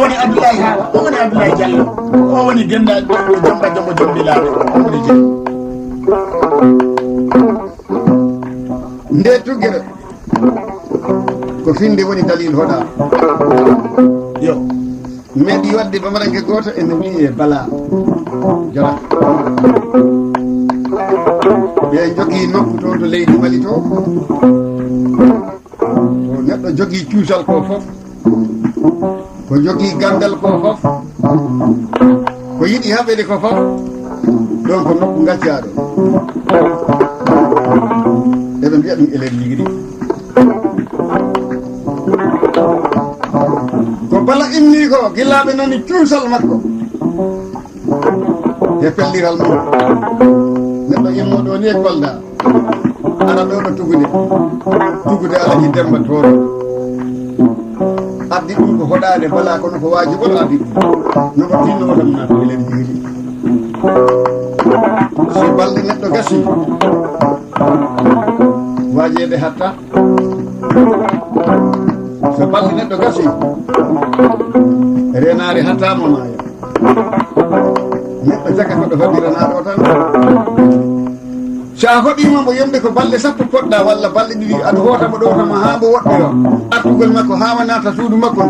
woni Abdoulaye Hawa o woni Abdoulaye Diallo o woni Genda Jamba Jombilaɗo o woni Diallo nde tuggere ko finde woni dalil hoɗa yo meeɗi wadde bamaranke goto ene wiye Bala Jara ɓe jogui nokku to to leydi Mali to neɗɗo jogui cuusal ko foof ko jogui gandal ko foof ko yiɗi haɓede ko foof ɗon ko nokku gaccaɗo eɓe mbiya ɗum Elel Ligri ko Bala inni ko gillaɓe nani cuusal makko e pelliral mum neɗɗo immoɗo ni e Kolda ara ɗo ɗo tugude Alaji Demba Toro addi ɗum ko hoɗade Bala kono ko wajibo addi ɗum nomo tinno otam nato Elel Ligri so balɗe neɗɗo gasi wajede hatta so balɗe neɗɗo gasi renare hattamo maayo neɗɗo jaga koɗo hoɗi renare o tan so a hoɗima mo yemde ko balɗe sappo poɗɗa walla balɗe ɗiɗi aɗa hootamo ɗo tama ha mbo woɗɗoyo artugol makko hama nata suudu makko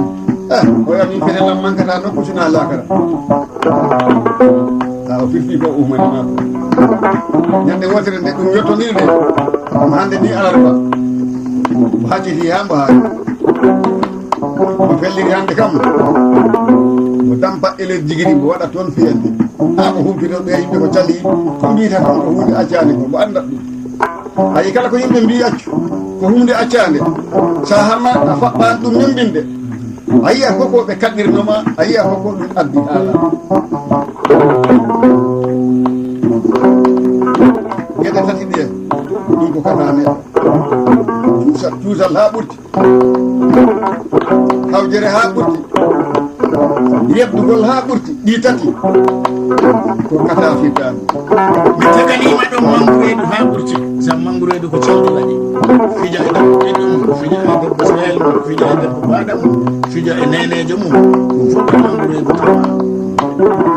o yami fetelam mankata nokku sina lakara o firti ko umani makko ñande wotere nde ɗum yettonirde mo hande ni alarba mo hacciti ha mbo haaji mo felliri hande kam mo dampa Elel Ligri mo waɗa toon fiyande ha ko humpito ɓe yimɓe ko cali ko mbiyata kam ko hunde accande ko mo andat ɗum ayi kala ko yimɓe mbi accu ko hunde accande sa hamma a faɓɓan ɗum ñembinde a yiya koko ɓe kaɗɗirnoma a yiya koko ɗum addi ala gueɗe tati ɗe ɗum ko kata neɗɗo cuusal ha ɓurti hawjere ha ɓurti yeddugol ha ɓurti ɗi tati ko kata fittani mi tagalima ɗon manguredu ha ɓurti sam manguredu ko calɗi waɗi fija e debbo ɓiɗɗo fija e debbo sehel mum fija e debbo baɗa mum fija e nenejo mum ɗum fof ko manguredu tawa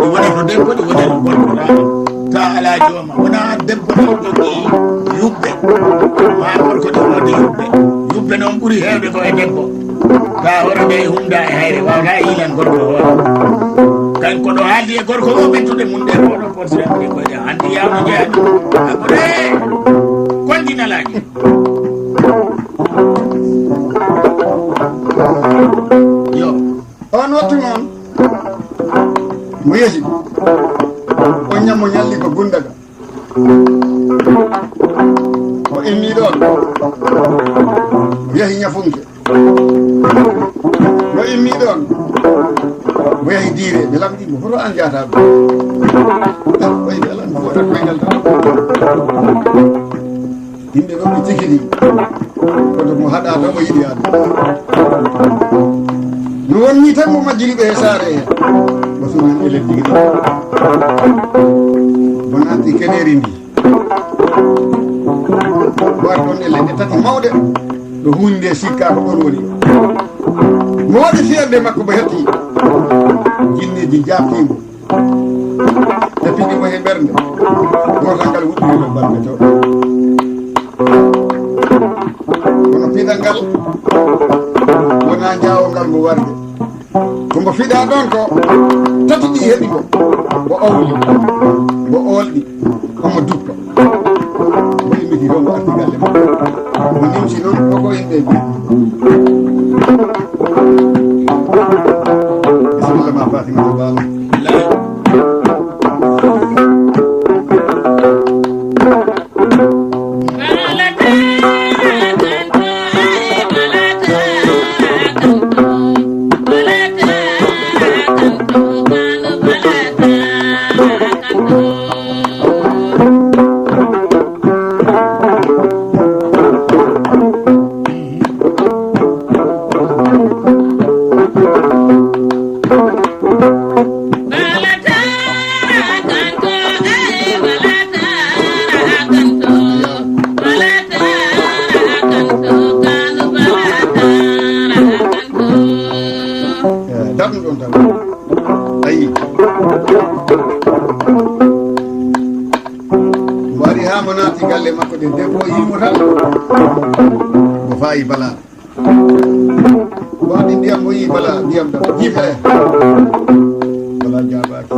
ɗi woni to debbo ɗi woni to gorko raɗo ta ala jooma wona debbo ɗo jogui yuɓɓe ma gorko ɗo wodi yuɓɓe noon ɓuuri hewde ko e debbo ta hoore nde humda e hayre wawata yiilan gorko hoore kanko ɗo haaldi e gorko o ɓettude mum ɗe oɗo porsiramde koyɗe hande yawno jeeya ɗum aɓure kontinalaji yo on wattu noon mo yeesi o ñammo ñalli ko Gundaga o immi ɗon o yahi ñafunke no immi ɗon o yahi Diire ɓe lamɗimo hoto an jata ɗum ɓayde alan fota koyngal tan yimɓe ɗon ɓe cikidi koto mo haɗa tan o yiɗi ade no wonni tan mo majjiri ɓe e saare he o sunan Elel Ligri mo natti keneri ndi war ɗon e leɗɗe tati mawɗe ɗo hunde sikka ko ɗon woni mo waɗi fiyande makko mo hetti jinneji jabtimo teppinimo he ɓernde gotal ngal wuɗɗirino balɗe to kono fiɗal ngal wona jawongal mo warde kombo fiɗa ɗon ko tati ɗi heeɓi ko mo owli mo olɗi omo duppa mo immiti ɗon mo arti galle mo mo nimsi noon koko yimɓe mbi bisimilla ma Fatimata Balo on tan ayi wari ha mo naati galle makko de debbo yimo tan mo fayi bala wadi ndiyam mo yi bala ndiyam da jife bala jabaaki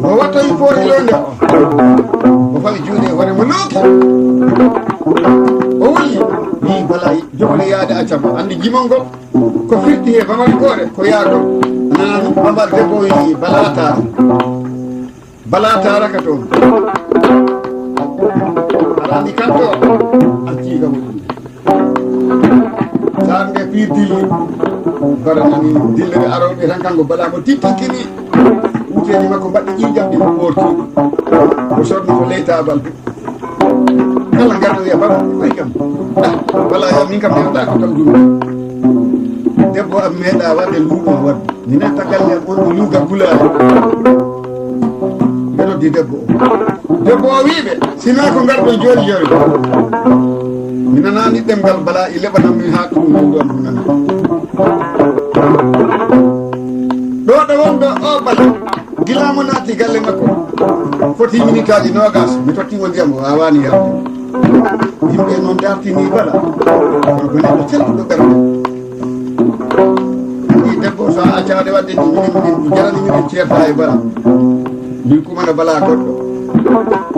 mo watta yi poori londe mo fawi juuɗe wone mo looki o wulli wi bala jogole yaade accama andi jimol ngol ko firti e bamal goore ko yaagol nan bamal debbo wi balata raka toon arani kanto a jiiga woni sarde piir dilli bara nani dillere aroɓe tan kanko bala mo tittinkini wuteji makko mbaɗɗi ƴiƴamɗi ko ɓorti ko sorni ko leytabal kala garɗo wiya baba ay kam wala yo min kam newɗa ko taw ɗum debbo am meeɗa wadde luumo wadde mi netta galle am on ɗo luuga gulaare mbe noddi debbo o wiiɓe sina ko ngarɗo joni joni mi nanani ɗemgal bala i leɓanam min ha ɗum min ɗon ɗum nana ɗo wonɗo o bala gilamo naatti galle makko foti minute aji nogas mi tottimo ndiyam o wawani yarde yimɓe noon dartini bala kono ko neɗɗo celɗuɗo ɓerde i debbo so accade wadde min jarani minen ceerta e bala min kumana bala goɗɗo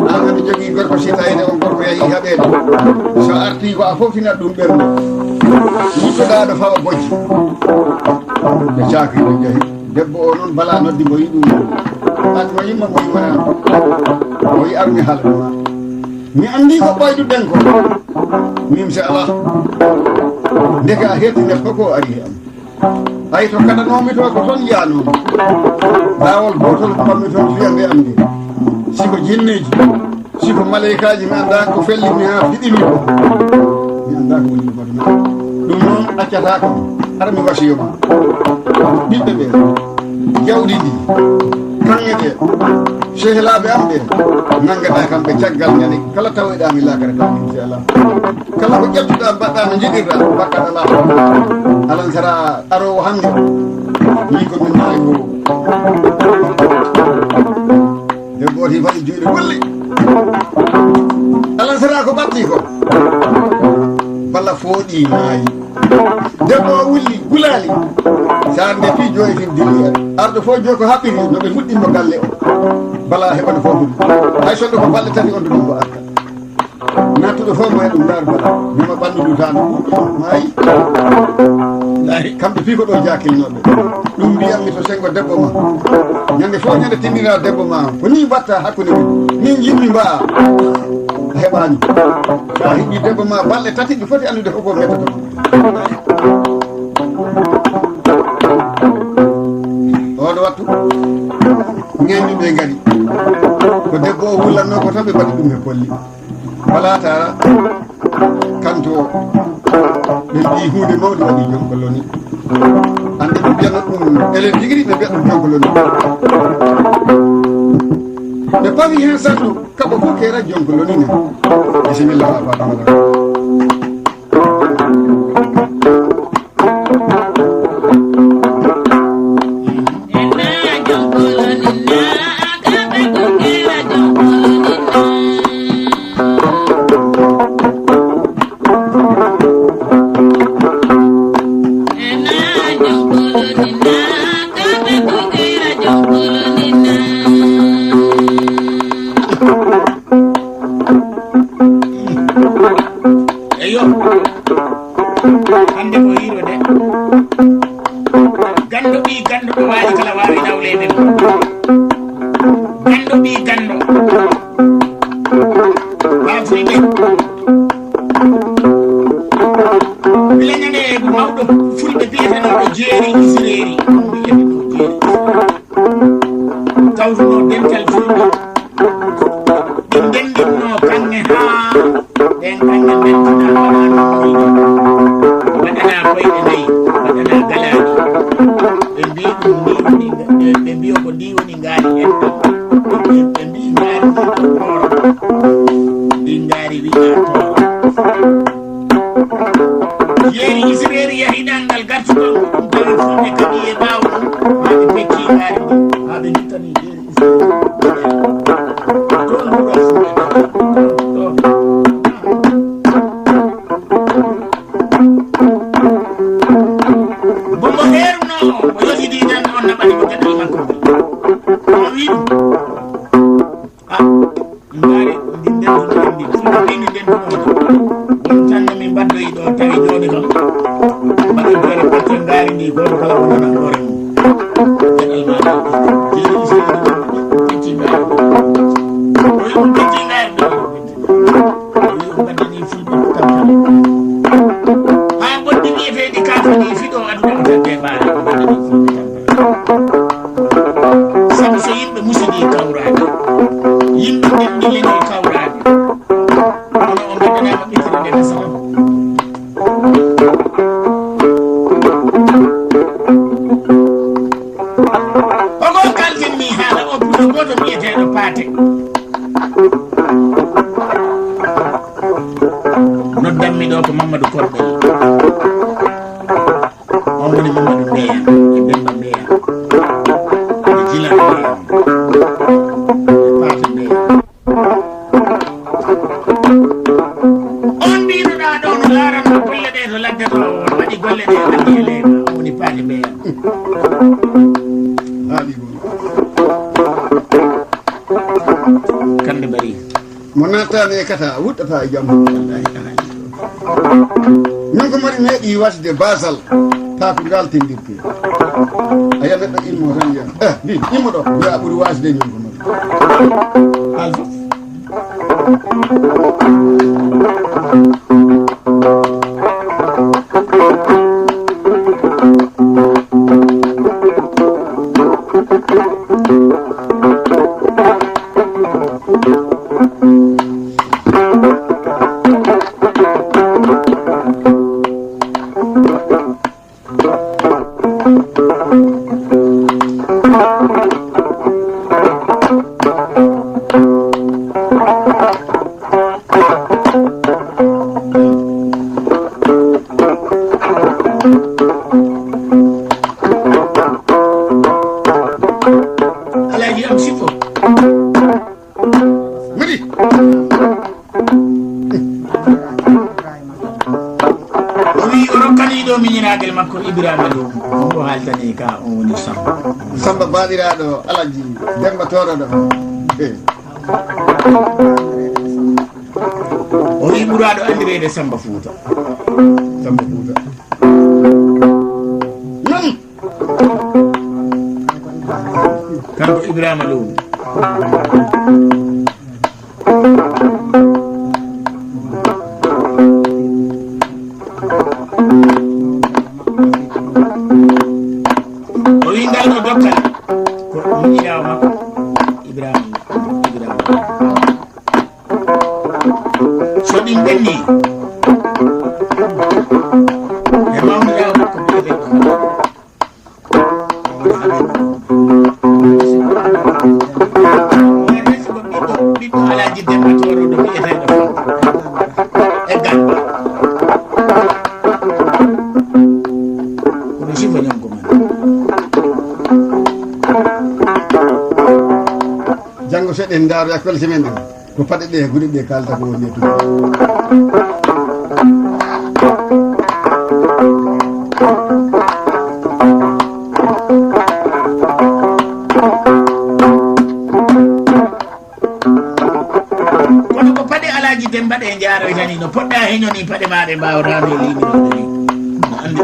an andi jogui gorko sitayde on gorko yahi haɓede so arti ko a fofinat ɗum ɓerde yittoɗaɗo fawa bojji ɓe cakiɗo jeehi debbo o noon bala noddi mo yi ɗum an mo yimma o yi armi haala ɗuma mi andi ko ɓoyduɗen ko min se ala ndeke a hettinde koko ari am ay to kaɗanomi to ko toon yanomi lawol gotol pammi toon fiyande am ndi siko jinneji siko maleykaji mi anda ko fellimi ha fiɗimi ko mi anda ko woni ɗumaɗuma ɗum noon accata kam ara mi wasiyoma ɓiɓɓe ɓe jawɗi ɗi kanŋeɗe sehlaɓe am ɓe nanggaɗa kamɓe caggal ñande kala tawoyɗami lakarata inchallah kala ko ƴettuɗa mbaɗɗa no jiɗirɗa bakkat ala alan sara arowo hande min ko min nayi ko debbo oti fayi juuɗe golli alan sara ko ɓatti ko balla fooɗi maayi debbo o wulli gulali sa nde fi joyi tin dilli arɗo fof joyi ko haɓɓiri no ɓe fuɗɗinmo galle o bala heɓata fofude hay sonde ko balɗe tati on to ɗum ko arta nattuɗo fof mo e ɗum dar bala mima ɓandu dutano maayi kamɓe fi ko ɗo jakilnoɓe ɗum mbiyammi to sengo debbo ma ñande fof ñande timmina debbo ma ko ni mbatta hakkude min jimmi mbaa a heɓani sa hiɓɓi debbo ma balɗe tati ɗi foti andude fof ko mettata oɗo wattu ñañuɓe gari ko debbo o wullanno ko tan ɓe mbaɗi ɗum e kolli wala tara kanto ɓe mbi hunde mawde waɗi jonkollo ni ande ɓe mbiyana ɗum elen tigui ɓe mbiya ɗum jonkollo ni ɓe pawi hen santu kaɓo fof kera jonkollo ni ne bisimilla ha fatamala hande ko yiro de gando ɓi gando ɗo wawi kala wawi nawlede gando ɓi gando ha fulɓe bilañane mawɗo fulɓe biyetenoɗo jeeri isireri biyeteno jeeri tawtuno dental fulɓe ɓe gendinno kanŋe ha ɓen kanŋe mentina waɗano waɗana koyɗe nayyi waɗana galaɗi ɓe mbi ɗum ni woni ɓe mbiyo ko ndi woni ngaari enɗam ɓe mbi ngaari ko tooro ɗi ngaari wiya tooro jeeri isireri yahiɗal ngal gartugal ɗum tawi fulɓe ɓaawo ɗum haa ɓe pecci ngaari ndi haa ɓe jittani jeeri toon ɓura fuɗe bomo heerno o yosidi tan on naɓani mo gaɗal makko o wi ɗum ngaari ndin nden ndi fulɓe mbimi nden won tan no min mbaddoyi ɗo tawi joni kam mbaɗa jore batte ngaari ndi goto kala ko wona hoore mum gaɗal maɗa jeeri isini pecci ngaari o wi on pecci ngaari ɗo o wi on gaddani fulɓe tam tan ha gonɗi wiyeteɗi kafaɗi fiɗo aduna o tan de mbaɗa o gaddani fulɓe tam sabu so yimɓe musidi kawrade yimɓe nden ɗillini kawrade kono o beddanama ɓitire nde nasara ogo kaltinmi haala o puno goto wiyeteɗo paate noddanmi ɗo ko Mamadou Korɓel on woni Mamadou Mbeya e Demba Mbeya e Jilan Mbeya e Paate Mbeya on mbinoɗa ɗo no laranno golle ɗe to ladde to on waɗi golle ɗe andi e leema o woni Paate Mbeya haali Kande Bari mo nattani e kata wuɗɗata e jamma wallahi haali min ko mari meeɗi wasde basal ta ko galtindirte a yiya neɗɗo immo tan wiya ndi immo ɗo wiya ɓuuri wasde min ko mari haal fof alaji am sifo mari o wi o rokkaniɗo miñiragal makko Ibrahima Loum on o haaltani ka on woni Samba Samba baɗiraɗo alaji Demba Tooro ɗo o wi ɓuraɗo andirede Samba Fouta Samba Fouta non kanko Ibrahima Loum o wi ngal no dokkal ko moƴƴinawo makko Ibrahima so ɗin ɓenni e mawniɗawo makko biyete ɓiɗɗo alaji Demba Tooro ɗo wiyeteɗo e Gamba kono sifa ñonko man janngo seɗen ndaaru yakkolte men ɗen ko paɗe ɗe guɗe ɗe kalta ko woni tudu kono ko paɗe alaji Demba ɗe jaroytani no poɗɗa heñoni paɗe maɗe mbawata no limirode ni no andi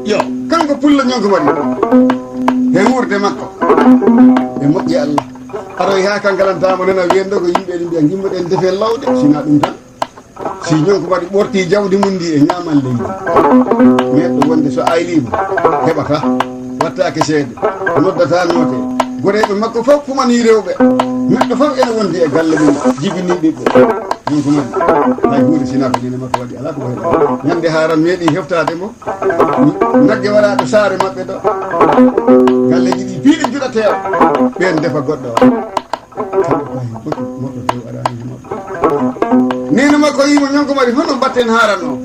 yo kanko pullo ñonko waɗi e wurde makko e moƴƴi Allah aroy ha kankalantama nana wiyendo ko yimɓe ɗi mbiya gimmoɗen defe lawde sina ɗum tan si ñonko waɗi ɓorti jawdi mum ndi e ñaman leydi neɗɗo wonde so aylima heɓata wattake seede noddata noote goreɓe makko fof fumani rewɓe neɗɗo fof ene wondi e galle mum jibiniɓeɓe ñonko mani hay hunde sina ko dine makko waɗi ala ko heɓa ñande haran meeɗi heftade mo nagge waɗaɗo saare maɓɓe ɗo galleji ɗi piiɗi juɗateeɗo ɓen defa goɗɗo o kamɓe ko hen foti moɗɗo tew aɗani maɓɓe nino makko yimo ñonko mari hono mbatten haran o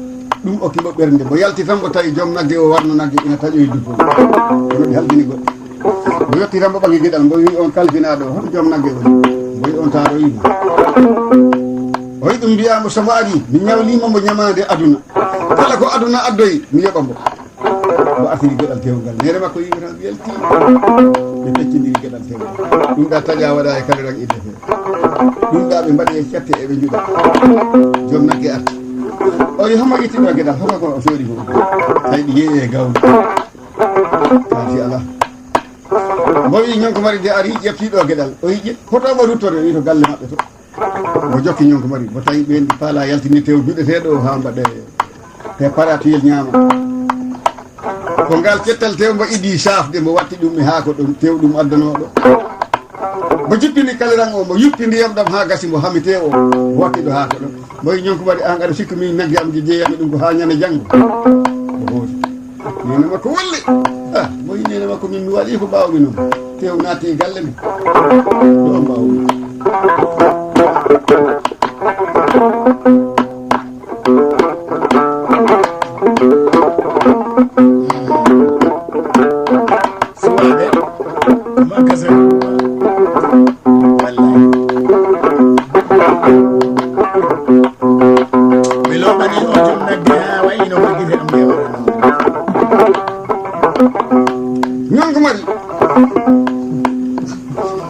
ɗum okkiɓo ɓernde mo yalti tan mo tawi joom nagge o warno nagge ina taƴoyi dupol kono ɓe haldini goɗɗo mo yetti tan mo ɓagi gueɗal mbo wi on kalfinaɗo hoto joom nagge woni mbo wi on taroyimo o wi ɗum mbiyamo somo ari mi ñawlima mo ñamade aduna kala ko aduna addoyi mi yoɓa mbo o artiri gueɗal tewgal nere makko yimi tan yalti ɓe peccidiri gueɗal tewgal ɗum ɗa taƴa waɗa e kaleran inde fe ɗum ɗa ɓe mbaɗi e cette eɓe juuɗa joom nagge arti o wi homo ittiɗo gueɗal hoto ko o soodi fof tawi ɗi yeeyi e gawri kaasi ala mo wi ñonko mari de ari ƴeftiɗo gueɗal o wi hotomo ruttode wi to galle maɓɓe to mo jokki ñonko mari mo tawi ɓendi paala yaltini tew juɗeteɗo ha mbaɗe préparatuyel ñaama ko ngal kettal tew mbo idi safde mo watti ɗum e ha ko ɗum tew ɗum addanoɗo mo jippini kaliran o mo yuppi ndiyam ɗam ha gasi mo hamite o mo watti ɗo ha ko ɗon mo wi ñonko mari an aɗa sikku min nagge am ji jeeyami ɗum ko ha ñande janggo o hooti nene makko wolli mo wi nene makko min mi waɗi ko mbawmi noon tew naatti e galle mi ɗo mbawmi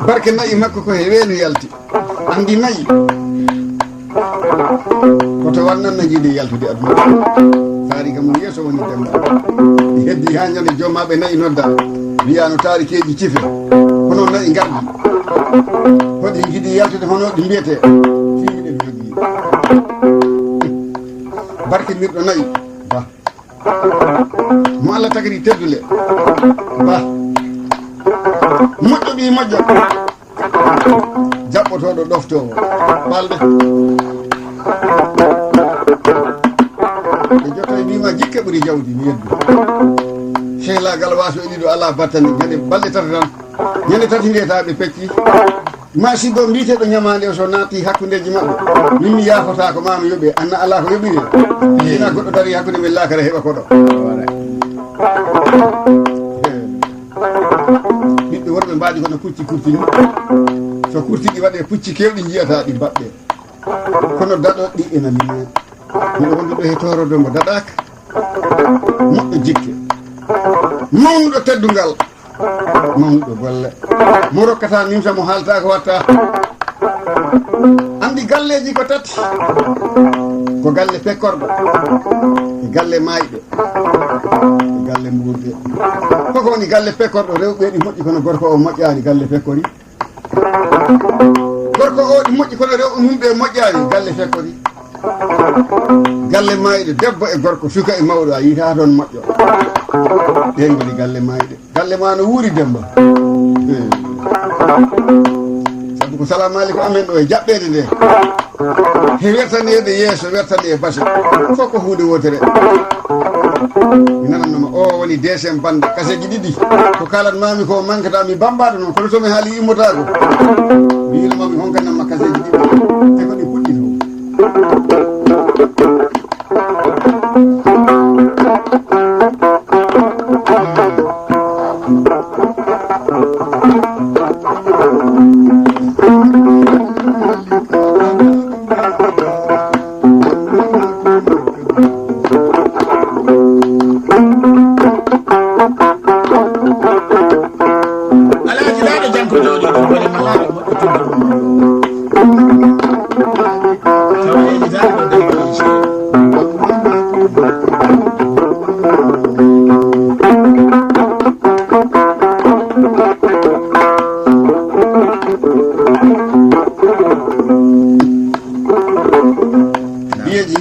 barke nayi makko ko heeweeno yalti andi nayi koto wannanna jiiɗi yaltude aduna taari kam yeeso woni demba heddi ha ñande jommaɓe nayi nodda wiyano taarikeji cife hono nayi gardi hoɗi jiiɗi yaltude hono ɗi mbiyete fiiɗe no jogii barke mirɗo nayi ba mo Allah tagiri teddule ba moƴƴo ɓi moƴƴo jaɓɓotoɗo ɗoftowo ɓalde ɓe jotto mbima jikke ɓuuri jawdi mi yeddu sehlagal waso e ɗiɗo ala battandi ñande balɗe tati tan ñande tati ndiyetaɓe pecci masibo mbiteɗo ñamande o so naati hakkudeji mabɓe min mi yafota ko mami yooɓe anna ala ko yoɓire ina goɗɗo dari hakkude men lakara heɓa koɗo ɓiɓɓe worɓe mbaɗi kono pucci kurtini so kurtiɗi waɗe pucci kewɗi jiyata ɗi mbaɓɓe kono daɗo ɗi ena limen miɗo wonduɗo he torodo mo daɗaka moƴƴo jikke mawnuɗo teddungal mawnuɗo golle mo rokkata nimsa mo haalta ko watta andi galleji ko tati ko galle pekkorɗo e galle mayɓe e galle mbuurde koko woni galle pekkorɗo rewɓe ɗi moƴƴi kono gorko o moƴƴani galle pekkori gorko o ɗi moƴƴi kono rewɓe mum ɓe moƴƴani galle pekkori galle mayɗe debbo e gorko suka e mawɗo a yita toon moƴƴo ɗen goni galle mayɗe galle ma no wuuri demba sabu ko salamu aleykum amen ɗo e jaɓɓede nde he wertanede yeeso wertande e base fof ko hunde wotere mi nanannoma o woni deuxiéme bande kaseji ɗiɗi ko kalatmami ko manquata mi bambaɗo noon kono somi haali immotako mi yilmami honkannamma kaseji ɗiɗi te ko ɗi puɗɗi to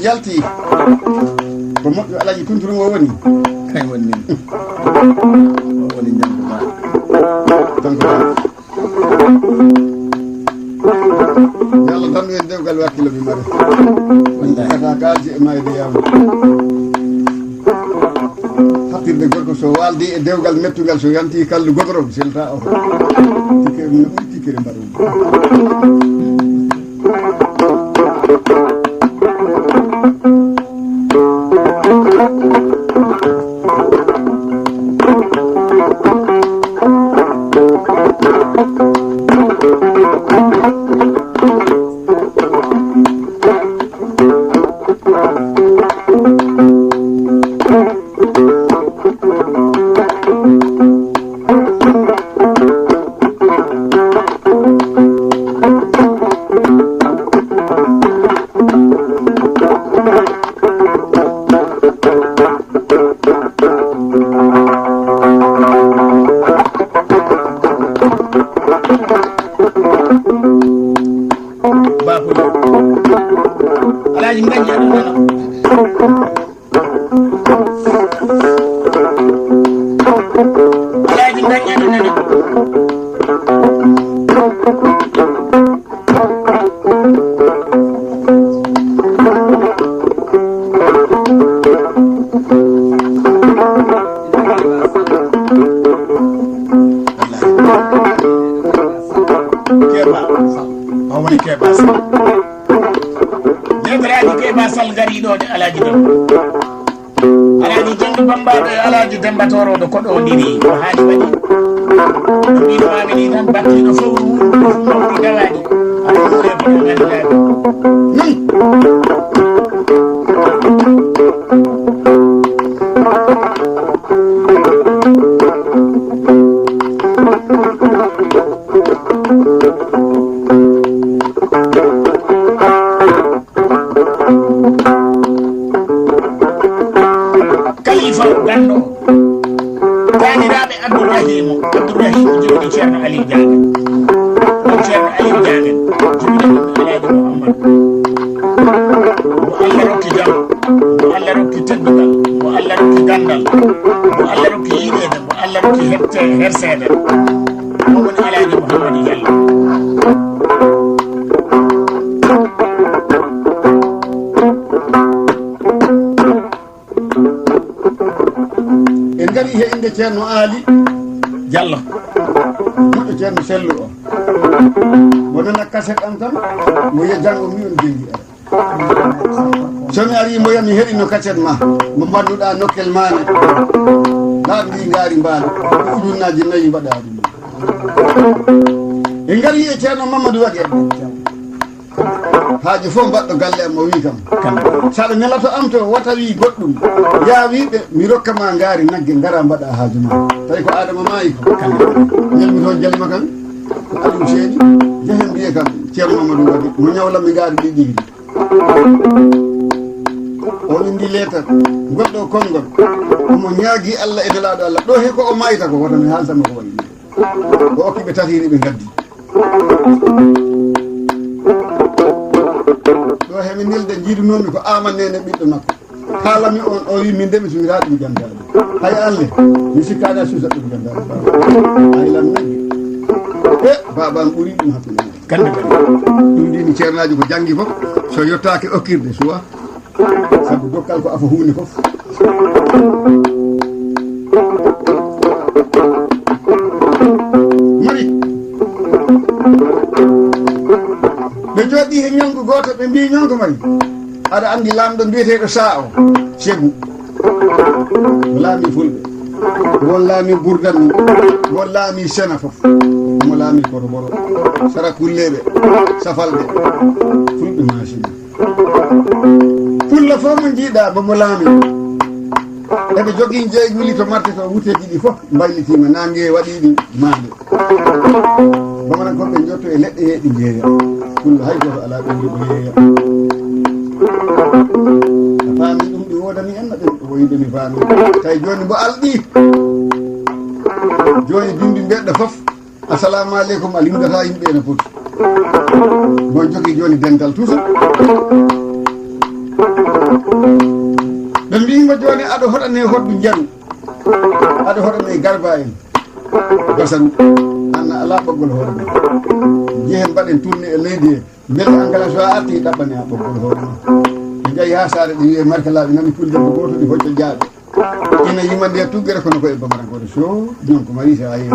jalti ko moƴƴo alaji tunturum o woni kay woni min o woni ñamdu ma donc yalla tandu en dewgal wakkilo mi mare kata kalji e mayde yamu happirde gorko so waldi e dewgal mettugal so yanti kallu gogorom selta o tikke no ɓuri tikkere mbaɗo alaji ngaji adum nana alaji ngaji adum nana keba awani keba sal gari do de alaji do alaji jangi bambaɗo e alaji dembatoroɗo koɗo ndiri ko haali waɗi ɗiɗo mami ni tan battiɗo fowru wuɗɗo fu mawɗi dawaɗi aɗa ko ganduɗaɓe ganno taniraɓe abdourahim joni ceerno aliou diagen on ceerno aliou diagen jumɗen alaji mouhammad mo allah rokki jam mo allah rokki teddugal mo allah rokki gandal mo allah rokki yiɗede mo allah rokki hersede o woni alaji mouhammad diallo en gari he inde ceerno Ali Diallo moƴƴo ceerno sellu o mo nana cassette am tan mo yiya janggo mi on jengi somi ari mo yami heɗino cassette ma mo mbanduɗa nokkel mane laaɓi ɗi gaari mbaali ko ujunnaji 4 mbaɗa ɗum en gari e ceerno Mamadou Wague haaji fof mbaɗɗo galle am o wi kam saɗa nelato am to wata wi goɗɗum yaawiɓe mi rokka ma ngaari nagge ngara mbaɗa haaju ma tawi ko adama maayi ko ñalmi toon jalima kam ko aliou seedi jehen mbiye kam ceerno Mamadou Wague mo ñawlanmi ngaari ɗi ɗigri o windi lettre goɗɗo konngol omo ñaagui Allah e nelaɗo Allah ɗo he ko o mayta ko wata mi haaltama ko wayi o okkiɓe tatiri ɓe gaddi ɗo hemi nelde jiidunomi ko amanene ɓiɗɗo makko haalami on o wi min ndemi suwira ɗum jandaɗe hay alle mi sikkani a susa ɗum jandaɗe aylan nagge e baban ɓuuri ɗum hakkude kande ɗum ndini ceernaji ko janggi fof so yettaki okkirde suwa saabu dokkal ko afa hunde fof mari ɓe jooɗi he ñongo goto ɓe mbi ñongo mari aɗa andi lamɗo mbiyeteɗo sa o segu mo laami fulɓe won laami bourdan won laami sena fof omo laami koto boro sara kulleɓe safalɓe fulɓe machine pulla fof mo jiiɗa bomo laami eɓe jogui jeyguli to marte to wuteji ɗi fof mbaylitima nangue waɗiɗi mande bamanan koɓe jotto e leɗɗe heɗi jeeya kullo hay goto ala ɓe wiɗo yeeya a faami ɗum ɗi wodani enna ɗen ɗo woyide mi faami tawi joni mbo alɗi joni bimbi mbeɗɗo foof assalamu aleykum a limdata yimɓe no poti bon jogui joni dental toujours ɓe mbimo joni aɗa hoɗane hoɗɗu jaru aɗa hoɗane garba en gasaru anna ala ɓoggol hoore ma jehen mbaɗen tourné e leydi he beele engrais so a arti ɗaɓɓane ha ɓoggol hoore ma ɓe jayi ha saare ɗi wiye markalaɓe nani puldebbo goto ɗi hocca jaaɓe ina yima nde tuggere kono koye bamarankoɗe so jon ko mari sa yeeyi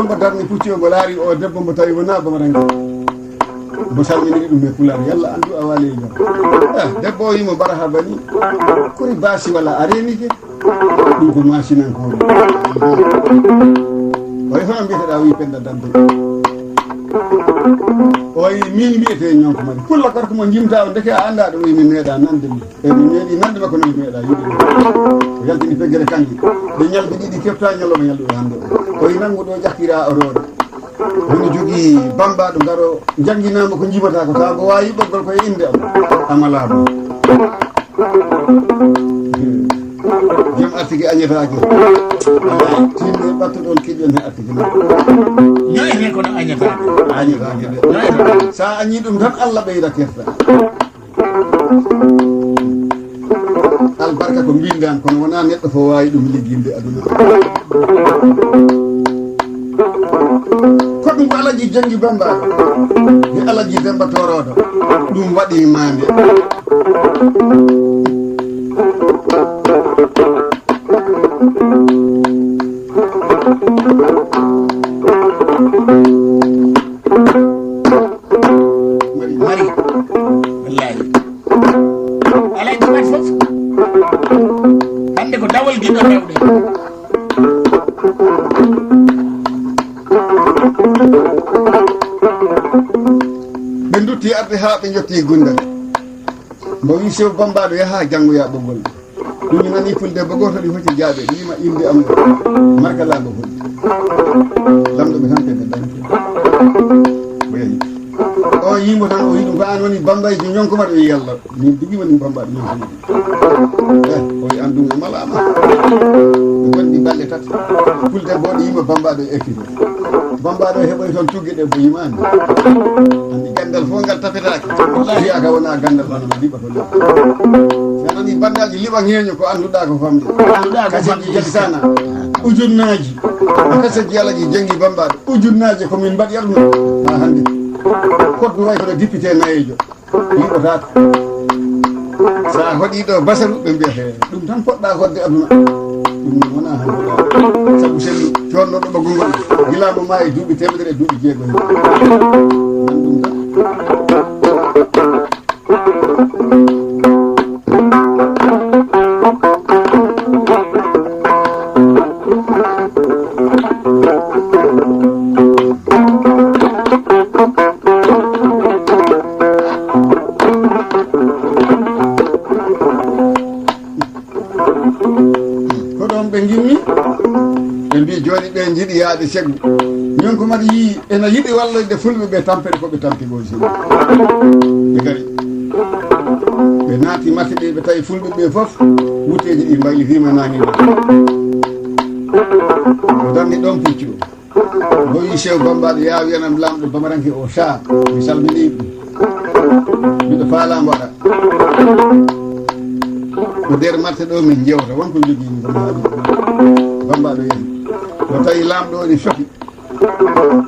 mbo darni pucci o mbo laari o debbo mbo tawi wona bamaranke mbo salminiri ɗum e pulaar yalla andu a waali e jam debbo o yimo bara ha bani kori baasi walla a renike ɗum ko masinankoɓe oy hono mbiyeteɗa wi penda dante oyi min mbiyete ñonko mari kulla gorko mo jimta o deke a anda ɗo wi mi meeɗa nande mi e mi meeɗi nande makko no mi meeɗa yiɗe o yaltini peggere kanki nde ñalɓe ɗiɗi kefta ñallomo ñalluɓe hande o oyi nangu ɗo ƴakkira orore woni jogui bambaɗo garo jangguinama ko jibata ko taw ko wawi ɓoggol koye inde am amalama jom artigi añetake timɓe ɓattuɗon kiƴon he artigi ñoyete kono añetade añetake de sa añi ɗum tan Allah ɓeyda kerta albarka ko mbindan kono wona neɗɗo fo wawi ɗum ligginde aduna ko ɗum ko alaji jangi bambaɗo e alaji demba toroɗo ɗum waɗi mande mari wallahi alaji wat fof hande ko dawol giɗo rewɗe ɓe dutti arde ha ɓe jotti gundal mbo wi sew bambaɗo yaha janggoya ɓoggol ɗum mi nani fulde bo goto ɗi hocci jaaɓe ɗi wima inde am marka lamɗo fulde lamɗo ɓe tan pede dañte o yeehi o yimo tan o wi ɗum ko an woni bambayji ñonkomaɗo wi yallah min tigui woni bambaɗo ñonkomaɗo o wi an ɗum o malama ɓe gonɗi balɗe tati fulde bo ɗo yima bambaɗo e ekkito bambaɗo heɓoy toon tugge ɗe bo yimani andi gandal fof ngal tapetaki wiyaka wona gandal banno liɓa to liɓa sa nani bandaji liɓa ŋeño ko annduɗa ko famde kaseji jaltana ujunnaji kaseji alaji janggi bambaɗo ujunnaji komin mbaɗi aduna ha hande koddu way kono député nayejo yiɓotako sa hoɗi ɗo basaru ɓe mbiyate ɗum tan poɗɗa hodde aduna ɗum wona handuɗa saabu sellu connoɗo ɓoggol ngol gilamo ma e duuɓi temedere e duuɓi jeegoyi nan ɗum tan ko ɗon ɓe gimmi ɓe mbi joni ɓe jiiɗi yaade seggu min ko mbaɗa yi ene yiɗi walloyde fulɓe ɓe tampere koɓe tampigoji ɓe gari ɓe naati matti ɗe ɓe tawi fulɓe ɓe foof wuteji ɗi mbaylitima nani ɗo o darni ɗon pucci o o wi sew bambaɗo ya wiyanam lamɗo bamaranke o sa mi salmini ɗum mbiɗo faalamo waɗa ko nder marte ɗo min jewta wonko jogimi kono haali bambaɗo yen o tawi lamɗo o ɗi soki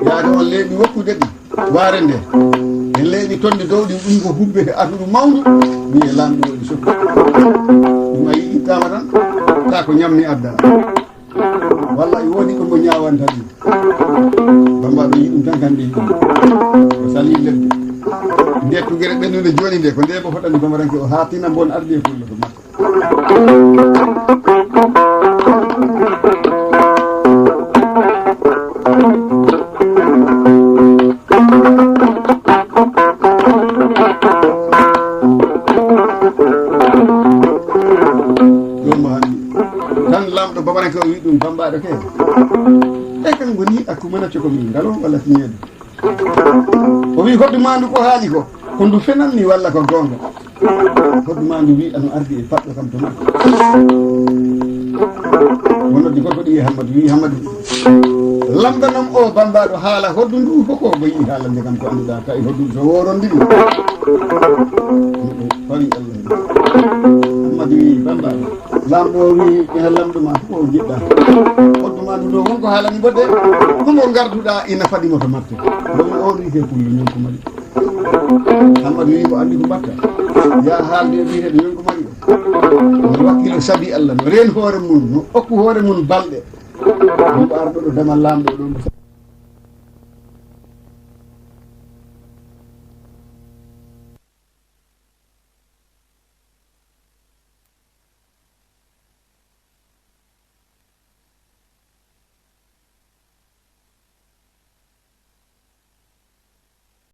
yaade on leeɓi wokkude ɗi waare nde en leeɓi tonde dow ɗi ɗum ko hubbete atuɗu mawdu wiye lamɗo o ɗi soki ɗum a yi ittama tan ta ko ñammi adda walla i woni ɗo mo ñawanta ɗum bambaɗo yi ɗum tan kamɓe yi ɗum o sali lebde ndettugere ɓennude joni nde ko nde mo foɗani bamaranke o ha tina bon ardi e fullo to makko ɗum mo hanndi tan lamɗo bamaranke o wi ɗum bambaɗo ke e kan goni akkumana coko min ngalo walla tiñede o wi hoɗɗuma ndu ko haali ko ko ndu fenanni walla ko gonga hoɗɗuma ndu wi ano ardi e paɗɗo kam to makko wonoddi gorko ɗi Hammadou wi Hammadou lamdanam o bambaɗo haala hoddu ndu koko mo yi haalande kam ko annduɗa tawi hoddu so worondiri fawi Allah Hammadou wi bambaɗo lamɗo o wi ina lamɗuma fof o jiɗɗa hodduma ndu ɗo wonko haalani bodde homo garduɗa ina faɗimo to marte ɗum on wiyete pullo ñonko mari Hammadou wi ko andi ko mbatta ya haalde wiyeteɗo ñonko mari o wakkilo saabi Allah no reen hoore mum no okku hoore mum balɗe ɗum ko arɗo ɗo demal lamɗo ɗon